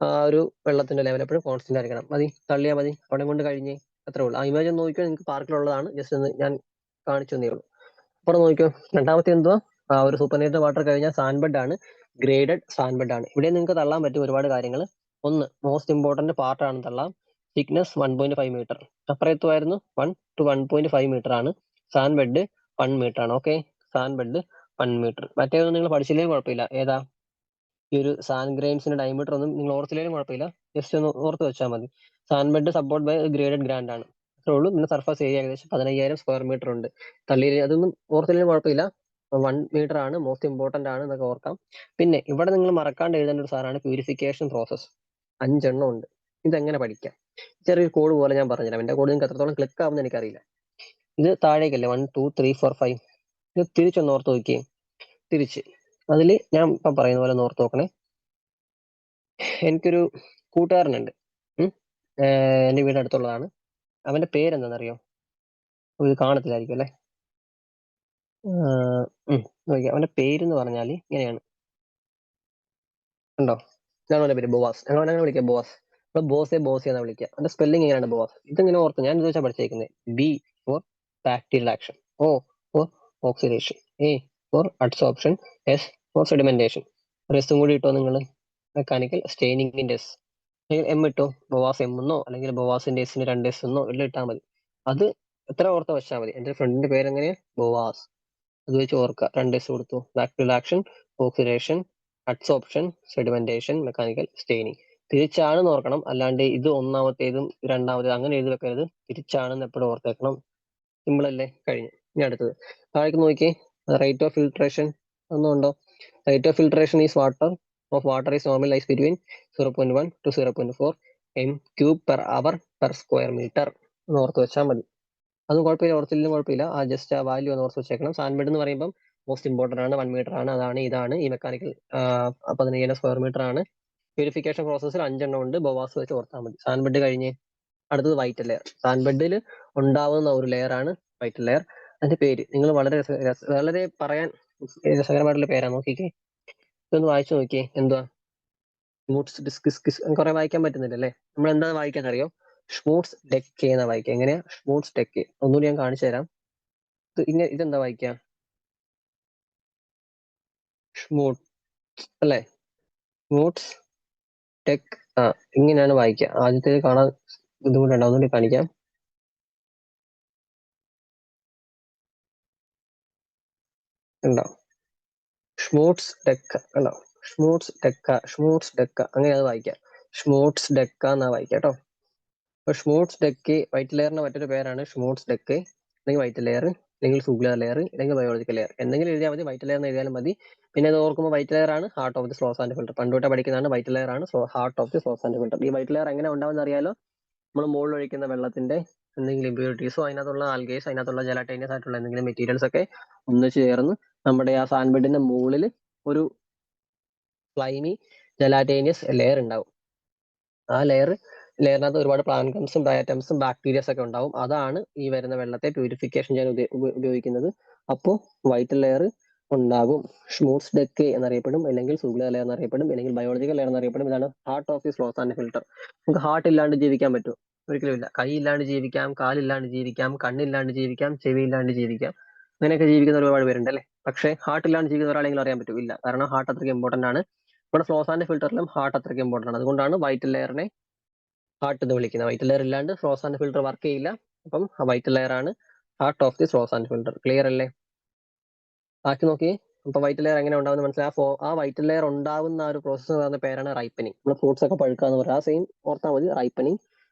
ആ ഒരു വെള്ളത്തിന്റെ ലെവൽ എപ്പോഴും കോൺസ്റ്റന്റ് ആയിരിക്കണം. മതി, തള്ളിയാൽ മതി, അവിടെ കൊണ്ട് കഴിഞ്ഞേ, അത്രേ ഉള്ളൂ. ആ ഇമേജ് ഒന്ന് നോക്കിയോ, നിങ്ങൾക്ക് പാർക്കിലുള്ളതാണ്, ജസ്റ്റ് ഒന്ന് ഞാൻ കാണിച്ചു തന്നേ ഉള്ളൂ. അപ്പോൾ നോക്കിയോ, രണ്ടാമത്തെ എന്തുവാ, ആ ഒരു സൂപ്പർനൈറ്റ് വാട്ടർ കഴിഞ്ഞാൽ സാൻഡ് ബെഡ് ആണ്, ഗ്രേഡഡ് സാൻഡ് ബെഡ് ആണ്. ഇവിടെ നിങ്ങൾക്ക് തള്ളാൻ പറ്റും ഒരുപാട് കാര്യങ്ങൾ. ഒന്ന്, മോസ്റ്റ് ഇമ്പോർട്ടന്റ് പാർട്ട് ആണ് തള്ളാം, തിക്നെസ് 1.5 മീറ്റർ. അപ്പുറത്തുമായിരുന്നു 1 to 1.5 മീറ്റർ ആണ്. സാൻഡ് ബെഡ് 1 മീറ്റർ ആണ്. Okay, sand bed 1 metre. മറ്റേതൊന്നും നിങ്ങൾ പഠിച്ചില്ലെങ്കിൽ കുഴപ്പമില്ല. ഏതാ, ഈ ഒരു സാൻഡ് ഗ്രെയിൻസിന്റെ ഡയമീറ്റർ ഒന്നും നിങ്ങൾ ഓർത്തില്ലെങ്കിലും കുഴപ്പമില്ല, ജസ്റ്റ് ഒന്ന് ഓർത്ത് വെച്ചാൽ മതി. Sand bed support by graded grand ആണ്, അത്രേ ഉള്ളൂ. പിന്നെ സർഫസ് ഏരിയ ഏകദേശം 15,000 സ്ക്വയർ മീറ്റർ ഉണ്ട്. തള്ളി അതൊന്നും ഓർത്തില്ലെങ്കിലും കുഴപ്പമില്ല. 1 മീറ്റർ ആണ്, മോസ്റ്റ് ഇമ്പോർട്ടന്റ് ആണ് എന്നൊക്കെ ഓർക്കാം. പിന്നെ ഇവിടെ നിങ്ങൾ മറക്കാണ്ട് എഴുതേണ്ട ഒരു സാധനമാണ് പ്യൂരിഫിക്കേഷൻ പ്രോസസ്. 5 എണ്ണം ഉണ്ട്. ഇതെങ്ങനെ പഠിക്കാം? ചെറിയൊരു കോഡ് പോലെ ഞാൻ പറഞ്ഞുതരാം. എന്റെ കോഡ് നിങ്ങൾക്ക് എത്രത്തോളം ക്ലിക്ക് ആവുമെന്ന് എനിക്കറിയില്ല. ഇത് താഴേക്കല്ലേ 1 2 3 4 5, ഇത് തിരിച്ചൊന്ന് ഓർത്ത് നോക്കിയേ. തിരിച്ച് അതിൽ ഞാൻ ഇപ്പം പറയുന്ന പോലെ ഒന്ന് ഓർത്ത് നോക്കണേ. എനിക്കൊരു കൂട്ടുകാരനുണ്ട്, എന്റെ വീടിന് അടുത്തുള്ളതാണ്. അവന്റെ പേരെന്താണെന്നറിയോ? ഇത് കാണത്തില്ലായിരിക്കും അല്ലെ. അവന്റെ പേരെന്ന് പറഞ്ഞാൽ ഇങ്ങനെയാണ്. ഉണ്ടോ? ഇതാണ് അവന്റെ പേര്, ബോവാസ്. ഞങ്ങൾ അങ്ങനെ വിളിക്കാം, ബോവാസ്. അപ്പൊ ബോസെ എന്നാ വിളിക്കുക. അതിന്റെ സ്പെല്ലിംഗ് എങ്ങനെയാണ് ബോവാസ്? ഇതിങ്ങനെ ഓർത്ത് ഞാൻ ഇത് വെച്ചാൽ പഠിച്ചേക്കുന്നത്. B for bacterial action, O for oxidation, A for adsorption, S for sedimentation. എസും കൂടി ഇട്ടോ നിങ്ങൾ, മെക്കാനിക്കൽ സ്റ്റെയിനിങ്ങിന്റെ എസ്. അല്ലെങ്കിൽ എം ഇട്ടോ, ബോവാസ് എം എന്നോ അല്ലെങ്കിൽ ബോവാസിന്റെ എസിന് 2 എസ് എന്നോ എല്ലാം ഇട്ടാൽ മതി. അത് എത്ര ഓർത്ത് വെച്ചാൽ മതി. എന്റെ ഫ്രണ്ടിന്റെ പേര് എങ്ങനെയാ? ബോവാസ്. അത് വെച്ച് ഓർക്കുക. 2 എസ് കൊടുത്തു. Bacterial action, oxidation, adsorption, sedimentation, mechanical straining. തിരിച്ചാണെന്ന് ഓർക്കണം, അല്ലാണ്ട് ഇത് ഒന്നാമത്തേതും രണ്ടാമത്തേതും അങ്ങനെ എഴുതി വെക്കരുത്. തിരിച്ചാണെന്ന് എപ്പോഴും ഓർത്തേക്കണം. സിമ്പിൾ അല്ലേ? കഴിഞ്ഞു. ഇനി അടുത്തത് താഴേക്ക് നോക്കി. റേറ്റ് ഓഫ് ഫിൽട്രേഷൻ ഒന്നുണ്ടോ? Rate of filtration is water is normalise between 0.1 to 0.4 m³ per hour per square meter എന്ന് ഓർത്ത് വെച്ചാൽ മതി. അതും കുഴപ്പമില്ല, ഓർത്തില്ലെങ്കിലും കുഴപ്പമില്ല. ജസ്റ്റ് ആ വാല്യൂ ഒന്ന് ഓർത്ത് വെച്ചേക്കണം. സാൻഡ് ബെഡ് എന്ന് പറയുമ്പോൾ മോസ്റ്റ് ഇമ്പോർട്ടന്റ് ആണ്. 1 മീറ്റർ ആണ്, അതാണ് ഇതാണ്. ഈ മെക്കാനിക്കൽ 15 സ്ക്വയർ മീറ്റർ ആണ്. പ്യൂരിഫിക്കേഷൻ പ്രോസസ്സിൽ 5 ഉണ്ട്. ബോവാസ് വെച്ച് ഓർത്താൽ മതി. സാൻഡ് ബെഡ് കഴിഞ്ഞ് അടുത്തത് വൈറ്റ് ലെയർ. സാൻഡ് ബെഡിൽ ഉണ്ടാവുന്ന ഒരു ലെയർ ആണ് വൈറ്റ് ലെയർ. അതിന്റെ പേര് നിങ്ങൾ വളരെ പറയാൻ രസകരമായിട്ടുള്ള പേരാണ്. നോക്കിക്കേ, ഇതൊന്ന് വായിച്ചു നോക്കിയേ. എന്തുവാ? സ്മൂട്ട്സ് ഡിസ്കിസ്. കുറെ വായിക്കാൻ പറ്റുന്നില്ലല്ലേ? നമ്മൾ എന്താ വായിക്കാൻ അറിയോ? ഷ്മൂട്ട്സ് ഡെക്കെ എന്നാ വായിക്കുക. എങ്ങനെയാ? ഷ്മൂട്ട്സ് ഡെക്കെ. ഒന്നുകൂടി ഞാൻ കാണിച്ചു തരാം. ഇതെന്താ വായിക്കുക? ഷ്മൂട്ട് അല്ലേ? സ്മൂട്ട്സ് ടെക്. ഇങ്ങനെയാണ് വായിക്കുക. ആദ്യത്തേത് കാണാൻ ബുദ്ധിമുട്ടുണ്ട്, അതുകൊണ്ട് കാണിക്കാം. ഉണ്ടോ? ഷ്മൂട്ട്സ് ഡെക്ക. ഉണ്ടോ? ഷ്മൂട്ട്സ് ഡെക്ക അങ്ങനെ അത് വായിക്കാം. ഷ്മൂട്ട്സ് ഡെക്ക എന്നാ വായിക്കാം കേട്ടോ. അപ്പൊ ഷ്മൂട്ട്സ് ഡെക്ക് വൈറ്റ് ലെയറിന്റെ മറ്റൊരു പേരാണ് ഷ്മൂട്ട്സ് ഡെക്ക്, അല്ലെങ്കിൽ വൈറ്റ് ലെയർ, അല്ലെങ്കിൽ സൂഗ്ലർ ലെയർ, അല്ലെങ്കിൽ ബയോളജിക്കൽ ലെയർ. എന്തെങ്കിലും എഴുതിയാൽ മതി, വൈറ്റ് ലെയർ എന്ന് എഴുതിയാലും മതി. പിന്നെ അത് ഓർക്കുമ്പോൾ വൈറ്റ് ലെയർ ആണ് heart of the slow sand filter. പണ്ടോട്ട് പഠിക്കുന്നതാണ്. വൈറ്റ് ലെയർ ആണ് heart of the slow sand filter. ഈ വൈറ്റ് ലെയർ എങ്ങനെ ഉണ്ടാവുന്ന അറിയാലോ? നമ്മൾ മുകളിൽ ഒഴിക്കുന്ന വെള്ളത്തിന്റെ എന്തെങ്കിലും ഇമ്പ്യൂരിറ്റീസോ അതിനകത്തുള്ള ആൽഗേസ്, അതിനകത്തുള്ള ജലാറ്റൈനസ് ആയിട്ടുള്ള എന്തെങ്കിലും മെറ്റീരിയൽസ് ഒക്കെ ഒന്നിച്ച് ചേർന്ന് നമ്മുടെ ആ സാൻഡ് ബെഡിന്റെ മുകളിൽ ഒരു സ്ലൈമി ജലാറ്റൈനിയസ് ലെയർ ഉണ്ടാവും. ആ ലെയറിനകത്ത് ഒരുപാട് പ്ലാങ്കൺസും ഡയറ്റംസും ബാക്ടീരിയസ് ഒക്കെ ഉണ്ടാവും. അതാണ് ഈ വരുന്ന വെള്ളത്തെ പ്യൂരിഫിക്കേഷൻ ചെയ്യാൻ ഉപയോഗിക്കുന്നത്. അപ്പോൾ വൈറ്റ് ലെയർ ഉണ്ടാകും. ഷ്മൂട്ട്സ് ഡെക്ക് എന്നറിയപ്പെടും, അല്ലെങ്കിൽ സൂഗ്ലർ ലെയർ എന്നറിയപ്പെടും, അല്ലെങ്കിൽ ബയോളജിക്കൽ ലെയർ എന്നറിയപ്പെടും. ഇതാണ് heart of the slow sand filter. നമുക്ക് ഹാർട്ട് ഇല്ലാണ്ട് ജീവിക്കാൻ പറ്റുമോ? ഒരിക്കലും ഇല്ല. കൈ ഇല്ലാണ്ട് ജീവിക്കാം, കാലില്ലാണ്ട് ജീവിക്കാം, കണ്ണില്ലാണ്ട് ജീവിക്കാം, ചെവി ഇല്ലാണ്ട് ജീവിക്കാം. അങ്ങനെയൊക്കെ ജീവിക്കുന്ന ഒരുപാട് പേരുണ്ട് അല്ലേ? പക്ഷേ ഹാർട്ട് ഇല്ലാണ്ട് ജീവിക്കുന്ന ഒരാളെങ്കിലും അറിയാൻ പറ്റും? ഇല്ല. കാരണം ഹാർട്ട് അത്രയ്ക്ക് ഇമ്പോർട്ടന്റ് ആണ്. നമ്മുടെ സ്ലോസ് ആൻഡ് ഫിൽട്ടറിലും ഹാർട്ട് അത്രയ്ക്ക് ഇമ്പോർട്ടന്റ് ആണ്. അതുകൊണ്ടാണ് വൈറ്റ് ലെയറിനെ ഹാർട്ട് എന്ന് വിളിക്കുന്നത്. വൈറ്റ് ലെയർ ഇല്ലാണ്ട് സ്ലോസ് ആൻഡ് ഫിൽട്ടർ വർക്ക് ചെയ്യില്ല. അപ്പം വൈറ്റ് ലെയർ ആണ് heart of the slow sand filter. Clear അല്ലേ? ബാക്കി നോക്കി. അപ്പൊ വൈറ്റ് ലെയർ എങ്ങനെ ഉണ്ടാവുന്ന മനസ്സിലായി. ആ വൈറ്റ് ലെയർ ഉണ്ടാവുന്ന ഒരു പ്രോസസ്സ് പറയുന്ന പേരാണ് റൈപ്പനിങ്. നമ്മൾ ഫ്രൂട്ട്സ് ഒക്കെ പഴുക്കാന്ന് പറയാം. ആ സെയിം ഓർത്താൽ മതി. റൈപ്പനിങ്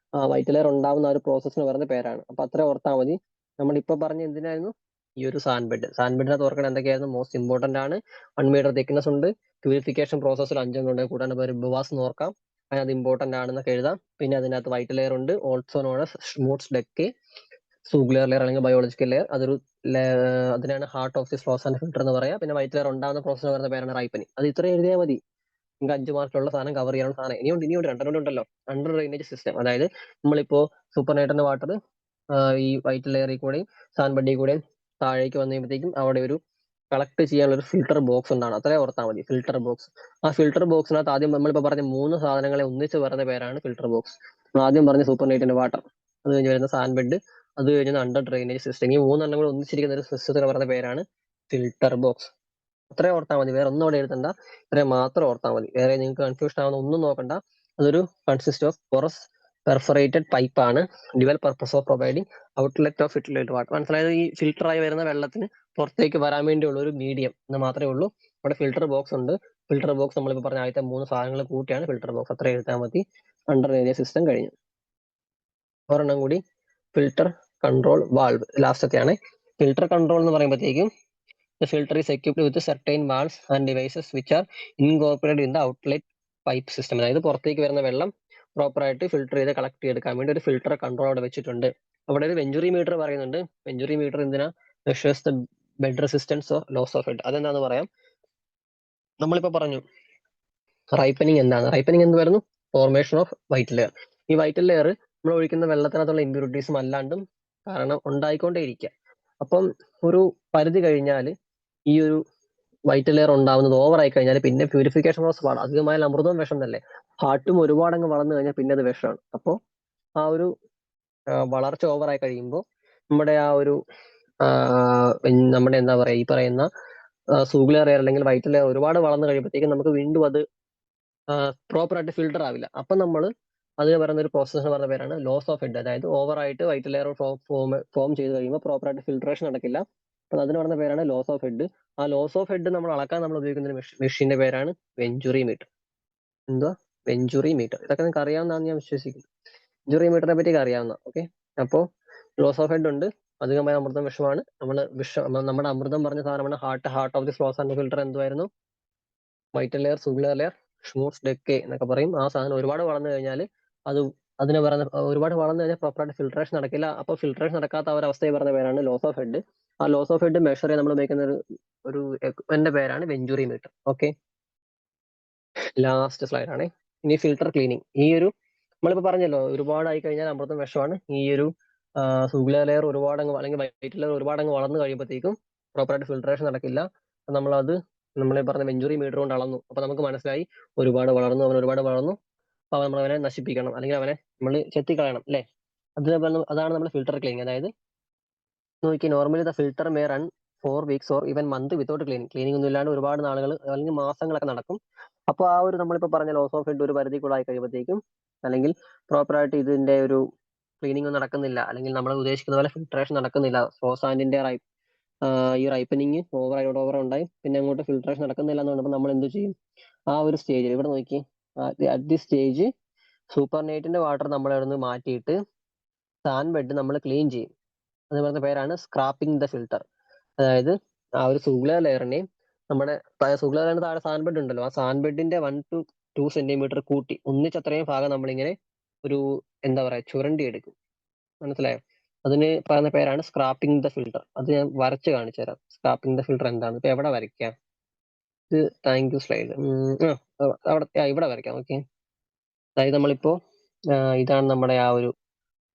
വൈറ്റ് ലെയർ ഉണ്ടാവുന്ന ഒരു പ്രോസസ്സിന് പറയുന്ന പേരാണ്. അപ്പൊ അത്ര ഓർത്താൽ മതി. നമ്മൾ ഇപ്പൊ പറഞ്ഞ എന്തിനായിരുന്നു? ഈ ഒരു സാൻഡ് ബെഡ്. സാൻഡ് ബെഡിനകത്ത് ഓർക്കണം എന്തൊക്കെയായിരുന്നു? മോസ്റ്റ് ഇമ്പോർട്ടന്റ് ആണ്. 1 മീറ്റർ തിക്നെസ് ഉണ്ട്. പ്യൂരിഫിക്കേഷൻ പ്രോസസ്സിൽ 5 ഉണ്ട്. കൂടാണ്ട് പേര് ബുവാസ് എന്ന് ഓർക്കാം. അതിനകത്ത് ഇമ്പോർട്ടന്റ് ആണെന്നൊക്കെ എഴുതാം. പിന്നെ അതിനകത്ത് വൈറ്റ് ലെയർ ഉണ്ട്. Also known as schmutzdecke, zoogleal layer അല്ലെങ്കിൽ ബയോളജിക്കൽ ലെയർ. അതിനാണ് heart of the slow sand filter എന്ന് പറയാം. പിന്നെ വൈറ്റ് ലെയർ ഉണ്ടാകുന്ന പ്രോസസ് പറയുന്ന പേരാണ് റൈപ്പനിങ്. അത് ഇത്രയും എഴുതിയാൽ മതി. നിങ്ങൾക്ക് 5 മാർക്കുള്ള സാധനം കവർ ചെയ്യാനുള്ള സാധനം. ഇനിയുണ്ട് 2 ഉണ്ടല്ലോ. Under drainage system. അതായത് നമ്മളിപ്പോ സൂപ്പർ നൈട്രന്റെ വാട്ടർ ഈ വൈറ്റ് ലെയറിൽ കൂടെയും സാൻഡ് ബെഡിൽ കൂടെയും താഴേക്ക് വന്നു കഴിയുമ്പോഴത്തേക്കും അവിടെ ഒരു കളക്ട് ചെയ്യാനുള്ള ഒരു ഫിൽട്ടർ ബോക്സ് ഉണ്ടാണ്. അത്രയും ഓർത്താൽ മതി. Filter box. ആ ഫിൽട്ടർ ബോക്സിനകത്ത് ആദ്യം നമ്മളിപ്പോ പറഞ്ഞ 3 സാധനങ്ങളെ ഒന്നിച്ച് പറയുന്ന പേരാണ് ഫിൽട്ടർ ബോക്സ്. ആദ്യം പറഞ്ഞ സൂപ്പർ നൈറ്റിന്റെ വാട്ടർ, അത് കഴിഞ്ഞ് വരുന്ന സാൻഡ് ബെഡ്, അത് കഴിഞ്ഞ് അണ്ടർ ഡ്രെയിനേജ് സിസ്റ്റം. ഈ 3 എണ്ണം കൂടെ ഒന്നിച്ചിരിക്കുന്ന ഒരു സിസ്റ്റത്തിന് പറയുന്ന പേരാണ് ഫിൽട്ടർ ബോക്സ്. അത്രയും ഓർത്താൽ മതി. വേറെ ഒന്നും അവിടെ എഴുതണ്ട. ഇത്രയും മാത്രം ഓർത്താൽ മതി. വേറെ നിങ്ങൾക്ക് കൺഫ്യൂഷൻ ആവുന്ന ഒന്നും നോക്കണ്ട. അതൊരു consist of porous perforated pipe ആണ്. Dual purpose of providing outlet of filtrated water. മനസ്സിലായത്? ഈ ഫിൽട്ടർ ആയി വരുന്ന വെള്ളത്തിന് പുറത്തേക്ക് വരാൻ വേണ്ടിയുള്ള ഒരു മീഡിയം എന്ന് മാത്രമേ ഉള്ളൂ. അവിടെ ഫിൽട്ടർ ബോക്സ് ഉണ്ട്. ഫിൽട്ടർ ബോക്സ് നമ്മളിപ്പോൾ പറഞ്ഞ ആദ്യത്തെ 3 സാധനങ്ങൾ കൂട്ടിയാണ് ഫിൽട്ടർ ബോക്സ്. അത്ര എഴുതാൻ മതി. അണ്ടർ ഡ്രെയിനേജ് സിസ്റ്റം കഴിഞ്ഞു. ഒരെണ്ണം കൂടി, ഫിൽട്ടർ കൺട്രോൾ വാൾവ്. ലാസ്റ്റത്തെയാണ്. ഫിൽട്ടർ കൺട്രോൾ എന്ന് പറയുമ്പോഴത്തേക്കും the filter is equipped with certain valves and devices which are incorporated in the outlet pipe system. അതായത് പുറത്തേക്ക് വരുന്ന വെള്ളം പ്രോപ്പർ ആയിട്ട് ഫിൽട്ടർ ചെയ്ത് കളക്ട് ചെയ്തെടുക്കാൻ വേണ്ടി ഒരു ഫിൽട്ടർ കൺട്രോൾ അവിടെ വെച്ചിട്ടുണ്ട്. അവിടെ ഒരു വെഞ്ചുറി മീറ്റർ പറയുന്നുണ്ട്. വെഞ്ചുറി മീറ്റർ എന്തിനാ? Measures the bed resistance of loss of head. അതെന്താന്ന് പറയാം. നമ്മളിപ്പോ പറഞ്ഞു റൈപ്പനിങ് എന്താണ്. റൈപ്പനിങ് എന്ന് പറയുന്നു ഫോർമേഷൻ ഓഫ് വൈറ്റ് ലെയർ. ഈ വൈറ്റ് ലെയർ നമ്മൾ ഒഴിക്കുന്ന വെള്ളത്തിനകത്തുള്ള ഇമ്പ്യൂരിറ്റീസും അല്ലാണ്ടും കാരണം ഉണ്ടായിക്കൊണ്ടേയിരിക്കുക. അപ്പം ഒരു പരിധി കഴിഞ്ഞാൽ ഈ ഒരു വൈറ്റ് ലെയർ ഉണ്ടാവുന്നത് ഓവറായി കഴിഞ്ഞാൽ പിന്നെ പ്യൂരിഫിക്കേഷൻ പ്രോസസ് പാടാം. അധികമായ അമൃതവും വിഷം തന്നെ. ഹാർട്ടും ഒരുപാട് അങ്ങ് വളർന്നു കഴിഞ്ഞാൽ പിന്നെ അത് വിഷമാണ്. അപ്പോൾ ആ ഒരു വളർച്ച ഓവറായി കഴിയുമ്പോൾ നമ്മുടെ ആ ഒരു നമ്മുടെ എന്താ പറയാ, ഈ പറയുന്ന സൂഗ്ലർ ലെയർ അല്ലെങ്കിൽ വൈറ്റ് ലെയർ ഒരുപാട് വളർന്നു കഴിയുമ്പോഴത്തേക്കും നമുക്ക് വീണ്ടും അത് പ്രോപ്പർ ആയിട്ട് ഫിൽട്ടർ ആവില്ല. അപ്പൊ നമ്മൾ അതിന് പറയുന്ന ഒരു പ്രോസസ് പറഞ്ഞ പേരാണ് ലോസ് ഓഫ് ഹെഡ്. അതായത് ഓവറായിട്ട് വൈറ്റ് ലെയർ ഫോം ചെയ്ത് കഴിയുമ്പോൾ പ്രോപ്പർ ആയിട്ട് ഫിൽട്രേഷൻ നടക്കില്ല. അപ്പൊ അതിന് പറഞ്ഞ പേരാണ് ലോസ് ഓഫ് ഹെഡ്. ആ ലോസ് ഓഫ് ഹെഡ് നമ്മൾ അളക്കാൻ നമ്മൾ ഉപയോഗിക്കുന്ന ഒരു മെഷീന്റെ പേരാണ് വെഞ്ചുറി മീറ്റർ. എന്തുവാ? Venturi meter. ഇതൊക്കെ നിങ്ങൾക്ക് അറിയാവുന്നതാണെന്ന് ഞാൻ വിശ്വസിക്കുന്നു. വെഞ്ചുറി മീറ്ററിനെ പറ്റി അറിയാവുന്ന. ഓക്കെ, അപ്പോൾ ലോസ് ഓഫ് ഹെഡ് ഉണ്ട്. അധികമായ അമൃതം വിഷമാണ്. നമ്മുടെ അമൃതം പറഞ്ഞ സാധനമാണ് heart of the flows and filter. എന്തുവായിരുന്നു? White layer, zoogleal layer, schmutzdecke എന്നൊക്കെ പറയും. ആ സാധനം ഒരുപാട് വളർന്നു കഴിഞ്ഞാൽ അത് അതിനെ പറയുന്ന ഒരുപാട് വളർന്നു കഴിഞ്ഞാൽ പ്രോപ്പറായിട്ട് ഫിൽട്രേഷൻ നടക്കില്ല. അപ്പോൾ ഫിൽട്രേഷൻ നടക്കാത്ത ഒരവസ്ഥയെ പറഞ്ഞ പേരാണ് ലോസ് ഓഫ് ഹെഡ്. ആ ലോസ് ഓഫ് ഹെഡ് മെഷർ ചെയ്യാൻ നമ്മൾ ഉപയോഗിക്കുന്ന ഒരു എക്വിപ്മെന്റിന്റെ പേരാണ് venturi meter. Okay, last slide ആണ്. ഇനി ഫിൽട്ടർ ക്ലീനിങ്. ഈ ഒരു നമ്മളിപ്പോ പറഞ്ഞല്ലോ, ഒരുപാടായി കഴിഞ്ഞാൽ അമൃതം വിഷമാണ്. ഈ ഒരു സൂഗ്ലർ ലെയർ ഒരുപാട് അല്ലെങ്കിൽ വൈറ്റ് ലെയർ ഒരുപാട് വളർന്നു കഴിയുമ്പോഴത്തേക്കും പ്രോപ്പറായിട്ട് ഫിൽട്രേഷൻ നടക്കില്ല. നമ്മളത് നമ്മളെ പറഞ്ഞ വെഞ്ചുറി മീറ്റർ കൊണ്ട് അളന്നു. അപ്പൊ നമുക്ക് മനസ്സിലായി ഒരുപാട് വളർന്നു, അവൻ ഒരുപാട് വളർന്നു. അപ്പൊ നമ്മൾ അവനെ നശിപ്പിക്കണം, അല്ലെങ്കിൽ അവനെ നമ്മൾ ചെത്തിക്കളയണം അല്ലെ. അതാണ് നമ്മൾ ഫിൽട്ടർ ക്ലീനിങ്. അതായത് നോക്കി, normally the filter may run 4 weeks or even month without cleaning ഒന്നും ഇല്ലാണ്ട് ഒരുപാട് നാളുകൾ അല്ലെങ്കിൽ മാസങ്ങളൊക്കെ നടക്കും. അപ്പോൾ ആ ഒരു നമ്മളിപ്പോ പറഞ്ഞ ലോസ് ഓഫ് ഹെഡ് ഒരു പരിധിക്കുള്ളായി കഴിയുമ്പോഴത്തേക്കും, അല്ലെങ്കിൽ പ്രോപ്പറായിട്ട് ഇതിന്റെ ഒരു ക്ലീനിങ് ഒന്നും നടക്കുന്നില്ല, അല്ലെങ്കിൽ നമ്മൾ ഉദ്ദേശിക്കുന്ന പോലെ ഫിൽട്രേഷൻ നടക്കുന്നില്ല, ഫ്ലോസാൻഡിന്റെ ഈ റൈപ്പനിങ് ഓവർ ഉണ്ടായി, പിന്നെ അങ്ങോട്ട് ഫിൽട്രേഷൻ നടക്കുന്നില്ല എന്ന് പറഞ്ഞപ്പോൾ നമ്മൾ എന്ത് ചെയ്യും? ആ ഒരു സ്റ്റേജിൽ ഇവിടെ നോക്കി, അറ്റ് ദി സ്റ്റേജ് സൂപ്പർനൈറ്റിന്റെ വാട്ടർ നമ്മൾ അവിടെ നിന്ന് മാറ്റിയിട്ട് സാൻഡ് ബെഡ് നമ്മൾ ക്ലീൻ ചെയ്യും. അത് പറഞ്ഞ പേരാണ് സ്ക്രാപ്പിംഗ് ദ ഫിൽട്ടർ. അതായത് ആ ഒരു സൂഗ്ലർ ലെയറിനെ നമ്മുടെ സൂഗ്ലർ ലെയറിന് താഴെ സാൻഡ് ബെഡ് ഉണ്ടല്ലോ, ആ സാൻഡ് ബെഡിന്റെ 1 to 2 സെന്റിമീറ്റർ കൂട്ടി ഒന്നിച്ചത്രയും ഭാഗം നമ്മളിങ്ങനെ ഒരു എന്താ പറയാ ചുരണ്ടി എടുക്കും. മനസ്സിലായോ? അതിന് പറയുന്ന പേരാണ് സ്ക്രാപ്പിംഗ് ദ ഫിൽട്ടർ. അത് ഞാൻ വരച്ച് കാണിച്ചു തരാം. സ്ക്രാപ്പിംഗ് ദ ഫിൽട്ടർ എന്താണ്. ഇപ്പൊ എവിടെ വരയ്ക്കാം? ഇത് താങ്ക് യു സ്ലൈഡ്. ഇവിടെ വരയ്ക്കാം. ഓക്കെ, അതായത് നമ്മളിപ്പോ ഇതാണ് നമ്മുടെ ആ ഒരു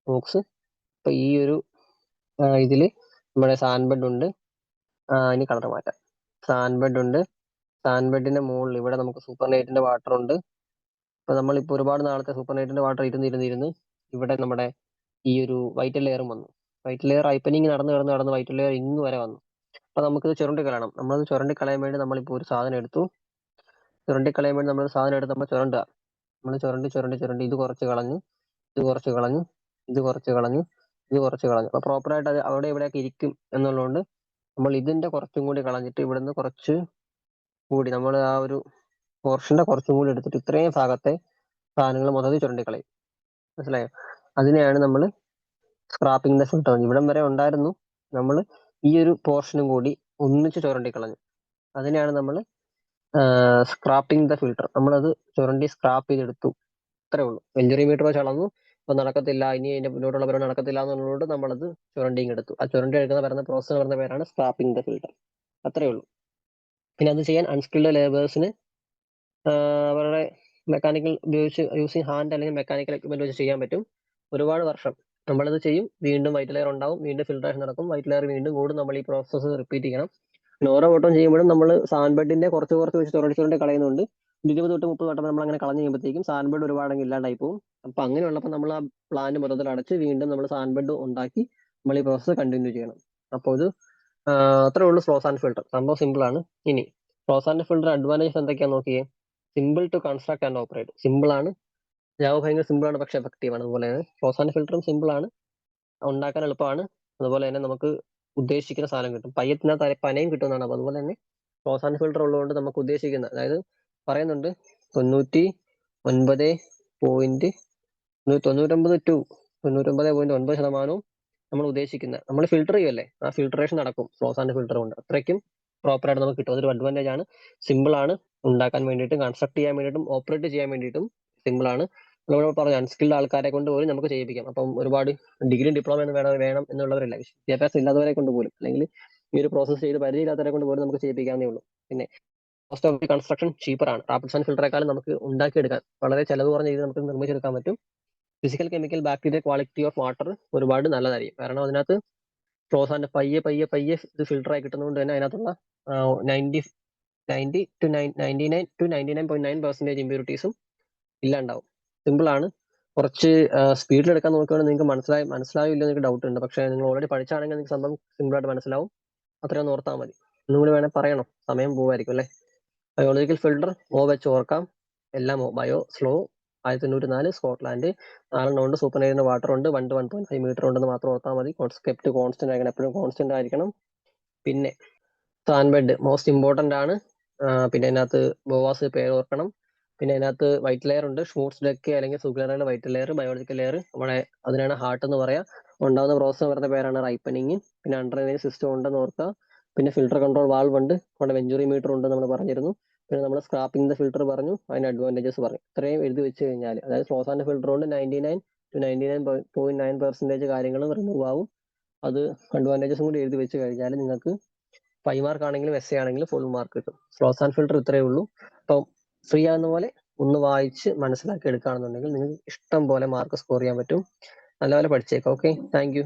ബോക്സ്. അപ്പൊ ഈ ഒരു ഇതില് നമ്മുടെ സാൻഡ് ബെഡ് ഉണ്ട്. ഇനി കളർ മാറ്റാം. സാൻഡ് ബെഡ് ഉണ്ട്. സാൻഡ് ബെഡിന്റെ മുകളിൽ ഇവിടെ നമുക്ക് സൂപ്പർ നൈറ്റിന്റെ വാട്ടർ ഉണ്ട്. അപ്പൊ നമ്മളിപ്പോ ഒരുപാട് നാളത്തെ സൂപ്പർ നൈറ്റിന്റെ വാട്ടർ ഇരുന്ന് ഇവിടെ നമ്മുടെ ഈ ഒരു വൈറ്റ് ലെയറും വന്നു. വൈറ്റ് ലെയർ റൈപ്പനിങ് നടന്ന് വൈറ്റ് ലെയർ ഇങ്ങ് വരെ വന്നു. അപ്പൊ നമുക്കിത് ചുരണ്ടി കളയണം. നമ്മളത് ചുരണ്ടി കളയാൻ വേണ്ടി നമ്മളിപ്പോ ഒരു സാധനം എടുത്തു. ചുരണ്ടി കളയാൻ വേണ്ടി നമ്മൾ സാധനം എടുത്ത് നമ്മൾ ചുരണ്ടുക. നമ്മൾ ചുരണ്ടി ഇത് കുറച്ച് കളഞ്ഞു, ഇത് കുറച്ച് കളഞ്ഞു, ഇത് കുറച്ച് കളഞ്ഞു, ഇത് കുറച്ച് കളഞ്ഞു. അപ്പൊ പ്രോപ്പറായിട്ട് അത് അവിടെ ഇവിടെയൊക്കെ ഇരിക്കും എന്നുള്ളതുകൊണ്ട് നമ്മൾ ഇതിന്റെ കുറച്ചും കൂടി കളഞ്ഞിട്ട് ഇവിടുന്ന് കുറച്ച് കൂടി നമ്മൾ ആ ഒരു പോർഷന്റെ കുറച്ചും കൂടി എടുത്തിട്ട് ഇത്രയും ഭാഗത്തെ സാധനങ്ങൾ മൊത്തത്തിൽ ചുരണ്ടിക്കളയും. മനസ്സിലായോ? അതിനെയാണ് നമ്മൾ സ്ക്രാപ്പിംഗ് ദ ഫിൽട്ടർ. ഇവിടം വരെ ഉണ്ടായിരുന്നു, നമ്മൾ ഈ ഒരു പോർഷനും കൂടി ഒന്നിച്ച് ചുരണ്ടിക്കളഞ്ഞു. അതിനെയാണ് നമ്മൾ സ്ക്രാപ്പിംഗ് ദ ഫിൽട്ടർ. നമ്മളത് ചുരണ്ടി സ്ക്രാപ്പ് ചെയ്തെടുത്തു. അത്രേ ഉള്ളൂ. വെഞ്ചുറി മീറ്റർ വെച്ച് അളന്നു, അപ്പൊ നടക്കത്തില്ല, ഇനി അതിന്റെ മുന്നോട്ടുള്ള പരിപാടി നടക്കത്തില്ല എന്നുള്ളതുകൊണ്ട് നമ്മളത് ചുരണ്ടിങ് എടുത്തു. ആ ചുരണ്ടി എടുക്കുന്ന പറയുന്ന പ്രോസസ് പറയുന്ന പേരാണ് സ്ക്രാപ്പിംഗ് ദ ഫിൽട്ടർ. അത്രേ ഉള്ളൂ. പിന്നെ അത് ചെയ്യാൻ അൺസ്കിൽഡ് ലേബേഴ്സിന് അവരുടെ മെക്കാനിക്കൽ ഉപയോഗിച്ച് യൂസിങ് ഹാൻഡ് അല്ലെങ്കിൽ മെക്കാനിക്കൽ എക്യുപ്മെന്റ് വെച്ച് ചെയ്യാൻ പറ്റും. ഒരുപാട് വർഷം നമ്മളത് ചെയ്യും. വീണ്ടും വൈറ്റ് ലെയർ ഉണ്ടാവും, വീണ്ടും ഫിൽട്രേഷൻ നടക്കും, വൈറ്റ് ലെയർ വീണ്ടും കൂടും. നമ്മൾ ഈ പ്രോസസ്സ് റിപ്പീറ്റ് ചെയ്യണം. ഓരോ വട്ടം ചെയ്യുമ്പോഴും നമ്മൾ സാൻഡ് ബെഡിന്റെ കുറച്ച് വെച്ച് ചുരണ്ടി കളയുന്നുണ്ട്. 20 തൊട്ട് 30 വട്ടം നമ്മൾ അങ്ങനെ കളഞ്ഞു കഴിയുമ്പോഴത്തേക്കും സാൻഡ് ബെഡ് ഒരുപാടെങ്കിൽ ഇല്ലാണ്ടായി പോകും. അപ്പൊ അങ്ങനെയുള്ളപ്പോൾ നമ്മൾ ആ പ്ലാന്റ് മൊത്തത്തിൽ അടച്ച് വീണ്ടും നമ്മൾ സാൻഡ് ബെഡ് ഉണ്ടാക്കി നമ്മൾ ഈ പ്രോസസ്സ് കണ്ടിന്യൂ ചെയ്യണം. അപ്പോൾ ഇത് അത്രേ ഉള്ളൂ ഫ്ലോസ് ആൻഡ് ഫിൽട്ടർ. സംഭവം സിമ്പിൾ ആണ്. ഇനി ഫ്ലോസ് ആൻഡ് ഫിൽട്ടർ അഡ്വാൻറ്റേജസ് എന്തൊക്കെയാണെന്ന് നോക്കിയേ. Simple to construct and operate. Simple ആണ്, ജാവ ഭയങ്കര സിമ്പിൾ ആണ്, പക്ഷെ എഫക്റ്റീവ് ആണ്. അതുപോലെ തന്നെ ഫ്ലോസ് ആൻഡ് ഫിൽട്ടറും സിമ്പിൾ ആണ്, ഉണ്ടാക്കാൻ എളുപ്പമാണ്. അതുപോലെ തന്നെ നമുക്ക് ഉദ്ദേശിക്കുന്ന സാധനം കിട്ടും. പയ്യത്തിനകത്ത് പനയും കിട്ടുന്നതാണ്. അപ്പൊ അതുപോലെ തന്നെ ഫ്ലോസ് ആൻഡ് ഫിൽട്ടർ ഉള്ളതുകൊണ്ട് നമുക്ക് ഉദ്ദേശിക്കുന്ന, അതായത് പറയുന്നുണ്ട് 99.99% നമ്മൾ ഉദ്ദേശിക്കുന്ന നമ്മൾ ഫിൽട്ടർ ചെയ്യുമല്ലേ, ആ ഫിൽട്രേഷൻ നടക്കും ഫ്ലോസ് ആൻഡ് ഫിൽട്ടർ കൊണ്ട്. അത്രയ്ക്കും പ്രോപ്പർ ആയിട്ട് നമുക്ക് കിട്ടും. അതൊരു അഡ്വാൻറ്റേജ് ആണ്. സിമ്പിൾ ആണ്, ഉണ്ടാക്കാൻ വേണ്ടിയിട്ടും കൺസ്ട്രക്ട് ചെയ്യാൻ വേണ്ടിയിട്ടും ഓപ്പറേറ്റ് ചെയ്യാൻ വേണ്ടിയിട്ടും സിമ്പിൾ ആണ്. നമ്മൾ പറഞ്ഞ അൺസ്കിൽഡ് ആൾക്കാരെ കൊണ്ട് പോലും നമുക്ക് ചെയ്യിപ്പിക്കാം. അപ്പം ഒരുപാട് ഡിഗ്രി ഡിപ്ലോമ വേണം എന്നുള്ളവരല്ല, വിദ്യാഭ്യാസം ഇല്ലാത്തവരെ കൊണ്ട് പോലും, അല്ലെങ്കിൽ ഈ ഒരു പ്രോസസ് ചെയ്ത് പരിചയമില്ലാത്തവരെ കൊണ്ട് പോലും നമുക്ക് ചെയ്യിപ്പിക്കാവുന്നേ ഉള്ളൂ. പിന്നെ കോസ്റ്റ് ഓഫ് കൺസ്ട്രക്ഷൻ ചീപ്പർ ആണ്. റാപ്പിഡ് ആൻഡ് ഫിൽട്ടറേക്കാളും നമുക്ക് ഉണ്ടാക്കിയെടുക്കാൻ വളരെ ചെലവ് കുറഞ്ഞ രീതിയിൽ നമുക്ക് നിർമ്മിച്ചെടുക്കാൻ പറ്റും. Physical chemical bacteria quality of water ഒരുപാട് നല്ലതായിരിക്കും. കാരണം അതിനകത്ത് ക്ലോസ് ആൻഡ് പയ്യെ ഇത് ഫിൽട്ടർ ആയി കിട്ടുന്നതുകൊണ്ട് തന്നെ അതിനകത്തുള്ള 90 to 99.9% ഇമ്പ്യൂരിറ്റീസും ഇല്ലാണ്ടാവും. സിമ്പിൾ ആണ്. കുറച്ച് സ്പീഡിൽ എടുക്കാൻ നോക്കുകയാണെങ്കിൽ നിങ്ങൾക്ക് മനസ്സിലാവില്ല നിങ്ങൾക്ക് ഡൗട്ട് ഉണ്ട്. പക്ഷേ നിങ്ങൾ ഓൾറെഡി പഠിച്ചാണെങ്കിൽ നിങ്ങൾക്ക് സംഭവം സിമ്പിൾ ആയിട്ട് മനസ്സിലാവും. അത്രയും ഓർത്താൽ മതി. ഒന്നും കൂടി വേണേൽ പറയണം, സമയം പോവായിരിക്കും അല്ലേ. ബയോളജിക്കൽ ഫിൽട്ടർ വെച്ച് ഓർക്കാം. എല്ലാം ബയോ സ്ലോ 1904 സ്കോട്ട്ലാൻഡ് 4 ഉണ്ട്. സൂപ്പർനൈറിന്റെ വാട്ടർ ഉണ്ട്. 1 to 1.5 മീറ്റർ ഉണ്ടെന്ന് മാത്രം ഓർത്താൽ മതി. സ്കെപ്റ്റ് കോൺസ്റ്റന്റ് ആയിരിക്കണം, എപ്പോഴും കോൺസ്റ്റന്റ് ആയിരിക്കണം. പിന്നെ സാൻബെഡ് മോസ്റ്റ് ഇമ്പോർട്ടന്റ് ആണ്. പിന്നെ അതിനകത്ത് ബോവാസ് പേര് ഓർക്കണം. പിന്നെ അതിനകത്ത് വൈറ്റ് ലെയർ ഉണ്ട്. ഷ്മൂട്സ് ഡെക്ക് അല്ലെങ്കിൽ സുഗലറിന്റെ വൈറ്റ് ലെയർ, ബയോളജിക്കൽ ലെയർ. നമ്മുടെ അതിനാണ് ഹാർട്ട് എന്ന് പറയാം. ഉണ്ടാകുന്ന പ്രോസസ് വരുന്ന പേരാണ് റൈപ്പനിങ്. പിന്നെ അണ്ടർലൈൻ സിസ്റ്റം ഉണ്ടെന്ന് ഓർക്കുക. പിന്നെ ഫിൽട്ടർ കൺട്രോൾ വാൾവ് ഉണ്ട്. നമ്മുടെ വെഞ്ചുറി മീറ്റർ ഉണ്ട് നമ്മൾ പറഞ്ഞിരുന്നു. പിന്നെ നമ്മൾ സ്ക്രാപ്പിംഗ് ഫിൽട്ടർ പറഞ്ഞു, അതിന്റെ അഡ്വാൻറ്റേജസ് പറഞ്ഞു. ഇത്രയും എഴുതി വെച്ച് കഴിഞ്ഞാൽ, അതായത് ക്ലോസ് ആൻഡ് ഫിൽട്ടർ കൊണ്ട് 99 to 99.9% കാര്യങ്ങളും റിമൂവ് ആവും. അത് അഡ്വാൻറ്റേജസും കൂടി എഴുതി വെച്ച് കഴിഞ്ഞാൽ നിങ്ങൾക്ക് 5 മാർക്ക് ആണെങ്കിലും എസ് എ ആണെങ്കിലും ഫുൾ മാർക്ക് കിട്ടും. ക്ലോസ് ആൻഡ് ഫിൽട്ടർ ഇത്രയേ ഉള്ളൂ. അപ്പം ഫ്രീ ആകുന്ന പോലെ ഒന്ന് വായിച്ച് മനസ്സിലാക്കി എടുക്കുകയാണെന്നുണ്ടെങ്കിൽ നിങ്ങൾക്ക് ഇഷ്ടം പോലെ മാർക്ക് സ്കോർ ചെയ്യാൻ പറ്റും. നല്ലപോലെ പഠിച്ചേക്കാം. Okay, thank you.